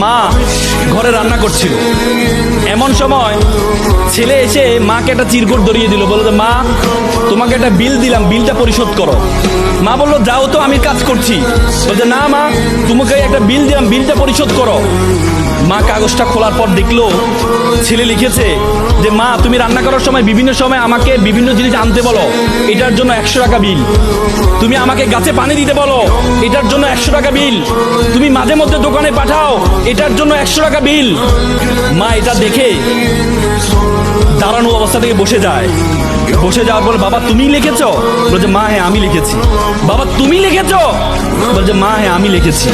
মা ঘরে রান্না করছিল, এমন সময় ছেলে এসে মাকে একটা চিরকুট ধরিয়ে দিল, বললো মা তোমাকে একটা বিল দিলাম, বিলটা পরিশোধ করো। মা বললো যাও তো, আমি কাজ করছি। বলছে না মা, তোমাকে একটা বিল দিলাম, বিলটা পরিশোধ করো। মা কাগজটা খোলার পর দেখলো ছেলে লিখেছে যে মা তুমি রান্না করার সময় বিভিন্ন সময় আমাকে বিভিন্ন জিনিস আনতে বলো, এটার জন্য 100 টাকা বিল। তুমি আমাকে গাছে পানি দিতে বলো, এটার জন্য 100 টাকা বিল। তুমি মাঝে মধ্যে দোকানে পাঠাও, এটার জন্য 100 টাকা বিল। মা এটা দেখে দাঁড়ানো অবস্থা থেকে বসে যায়। বসে যাওয়ার পর বাবা তুমি লিখেছো? বলছে মা হ্যাঁ আমি লিখেছি। বাবা তুমি লিখেছো? বলছে মা হ্যাঁ আমি লিখেছি।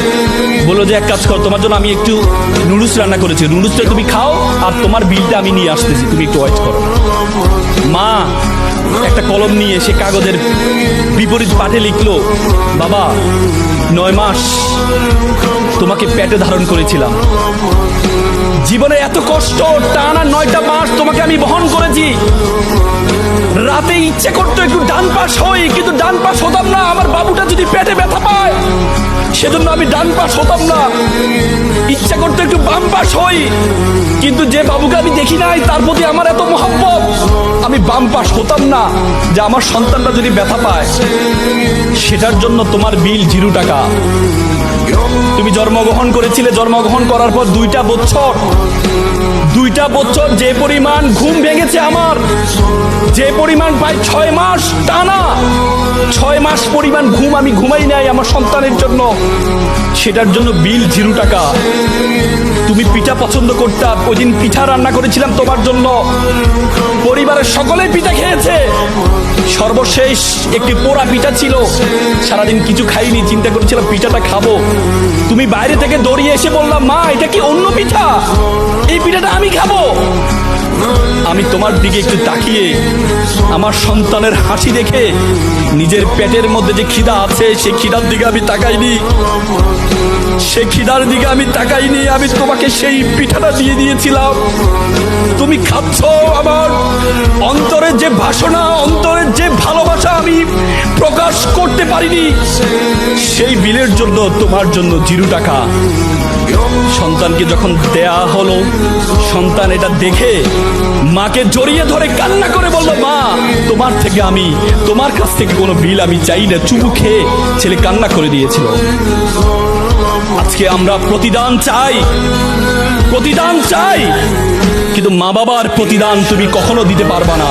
বললো যে এক কাজ কর, তোমার জন্য আমি একটু নুডলস রান্না করেছি, নুডলসটা তুমি খাও আর তোমার বিলটা আমি নিয়ে আসতেছি, তুমি একটু ওয়েট করো। মা একটা কলম নিয়ে সে কাগজের বিপরীত পাঠে লিখলো, বাবা 9 মাস তোমাকে পেটে ধারণ করেছিলাম, জীবনে এত কষ্ট, টানা 9টা মাস তোমাকে আমি বহন করেছি। রাতে ইচ্ছে করতো একটু ডান পাশ হই, কিন্তু ডান পাশ হতাম না। আমার বাবুটা যদি পেটে ব্যথা পায় সেজন্য আমি ডান পাশ হতাম না। ইচ্ছা করতো একটু বাম পাশ হই, কিন্তু যে বাবুকে আমি দেখি নাই তার প্রতি আমার এত মহব্বত, আমি বাম পাশ হতাম না যে আমার সন্তানটা যদি ব্যথা পায়। সেটার জন্য তোমার বিল 0 টাকা। তুমি জন্মগ্রহণ করেছিলে, জন্মগ্রহণ করার পর 2টা বছর যে পরিমাণ ঘুম ভেঙেছে আমার, যে পরিমাণ প্রায় 6 মাস টানা, 6 মাস পরিমাণ ঘুম আমি ঘুমাই নাই আমার সন্তানের জন্য, সেটার জন্য বিল 0 টাকা। তুমি পিঠা পছন্দ করতে, ওই দিন পিঠা রান্না করেছিলাম তোমার জন্য, পরিবারের সকলেই পিঠা খেয়েছে। সর্বশেষ একটি পোড়া পিঠা ছিল, সারাদিন কিছু খাইনি, চিন্তা করেছিলাম পিঠাটা খাবো। তুমি বাইরে থেকে দৌড়িয়ে এসে বললাম মা এটা কি অন্য পিঠা, এই পিঠাটা আমি খাবো। আমি তোমার দিকে একটু তাকিয়ে আমার সন্তানের হাসি দেখে নিজের পেটের মধ্যে যে খিদা আছে সেই খিদার দিকে আমি তাকাইনি, সেই খিদার দিকে আমি তাকাইনি। আমি তোমাকে সেই পিঠাটা দিয়ে দিয়েছিলাম, তুমি খাচ্ছ। আমার অন্তরের যে বাসনা, অন্তরের যে ভালোবাসা আমি প্রকাশ করতে পারিনি, সেই বিলের জন্য তোমার জন্য 0 টাকা। সন্তানকে যখন দেয়া হলো, সন্তান এটা দেখে মাকে জড়িয়ে ধরে কান্না করে বললো মা তোমার কাছ থেকে কোনো বিল আমি চাই না। চুমু খেয়ে ছেলে কান্না করে দিয়েছিল। আজকে আমরা প্রতিদান চাই, কিন্তু মা বাবার প্রতিদান তুমি কখনো দিতে পারবা না।